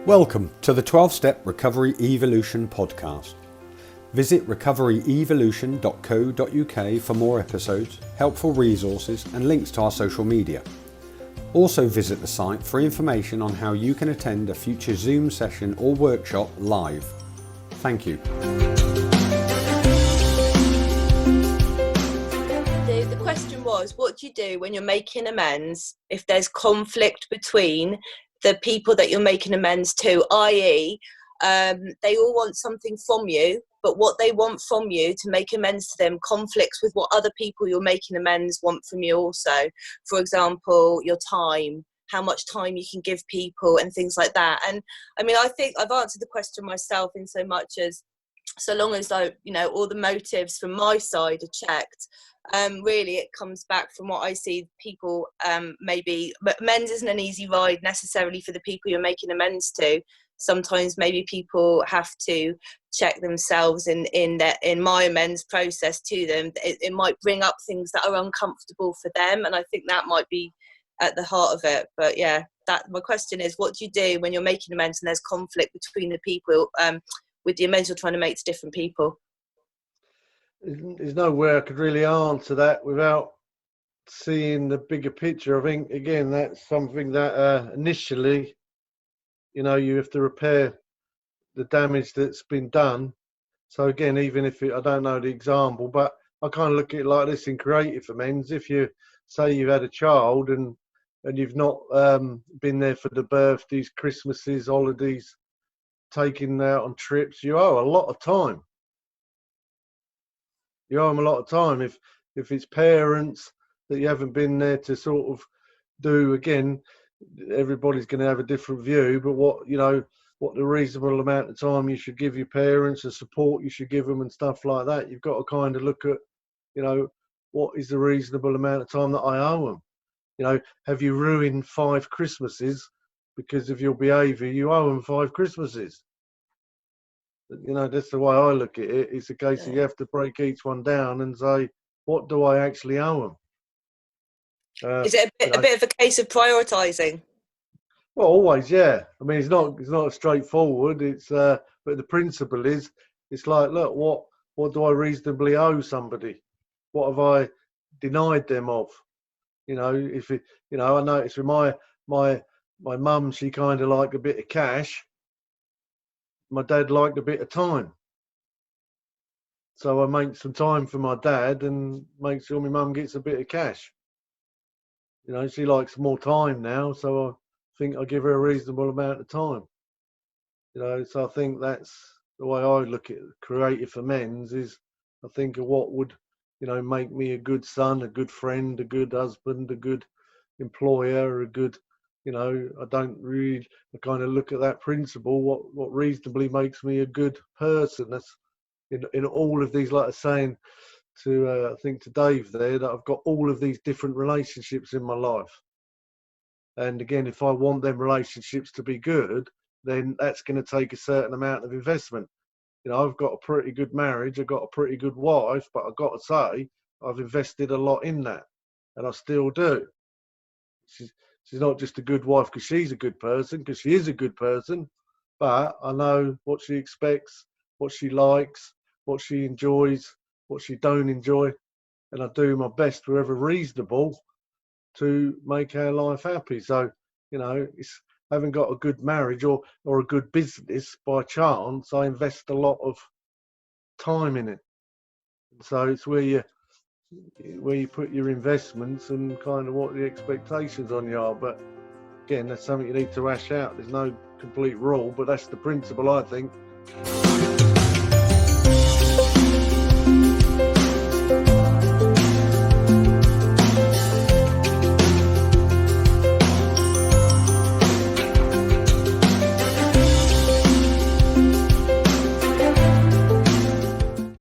Welcome to the 12-Step Recovery Evolution podcast. Visit recoveryevolution.co.uk for more episodes, helpful resources and links to our social media. Also visit the site for information on how you can attend a future Zoom session or workshop live. Thank you. The question was, what do you do when you're making amends if there's conflict between the people that you're making amends to, i.e. They all want something from you, but what they want from you to make amends to them conflicts with what other people you're making amends want from you also. For example, your time, how much time you can give people and things like that. And I mean, I think I've answered the question myself in so much as, so long as all the motives from my side are checked, really it comes back from what I see people maybe, but amends isn't an easy ride necessarily for the people you're making amends to. Sometimes maybe people have to check themselves in my amends process to them. It might bring up things that are uncomfortable for them, and I think that might be at the heart of it. But yeah, that my question is, what do you do when you're making amends and there's conflict between the people with the amends you're trying to make to different people? There's no way I could really answer that without seeing the bigger picture. I think, again, that's something that initially, you have to repair the damage that's been done. So again, even if I don't know the example, but I kind of look at it like this in creative amends. If you say you've had a child and you've not been there for the birthdays, Christmases, holidays, taking out on trips, you owe a lot of time. You owe them a lot of time. If it's parents that you haven't been there to sort of do, again, everybody's going to have a different view, but what the reasonable amount of time you should give your parents, the support you should give them and stuff like that, you've got to kind of look at, what is the reasonable amount of time that I owe them? Have you ruined 5 Christmases because of your behaviour? You owe them 5 Christmases. That's the way I look at it. It's a case of you have to break each one down and say, what do I actually owe them? Is it a bit of a case of prioritising? Well, always, yeah. I mean, it's not straightforward. It's but the principle is, it's like, look, what do I reasonably owe somebody? What have I denied them of? If it, I noticed with my mum, she kind of liked a bit of cash. My dad liked a bit of time. So I make some time for my dad and make sure my mum gets a bit of cash. She likes more time now, so I think I give her a reasonable amount of time. So I think that's the way I look at creative amends, is I think of what would, make me a good son, a good friend, a good husband, a good employer, a good, I kind of look at that principle, what reasonably makes me a good person. That's in all of these, like I was saying to, I think to Dave there, that I've got all of these different relationships in my life. And again, if I want them relationships to be good, then that's going to take a certain amount of investment. I've got a pretty good marriage, I've got a pretty good wife, but I've got to say, I've invested a lot in that, and I still do. She's not just a good wife because she's a good person, because she is a good person, but I know what she expects, what she likes, what she enjoys, what she don't enjoy, and I do my best wherever reasonable to make her life happy. So, it's, I haven't got a good marriage or a good business by chance. I invest a lot of time in it. So it's where you put your investments and kind of what the expectations on you are. But again, that's something you need to hash out. There's no complete rule, but that's the principle, I think.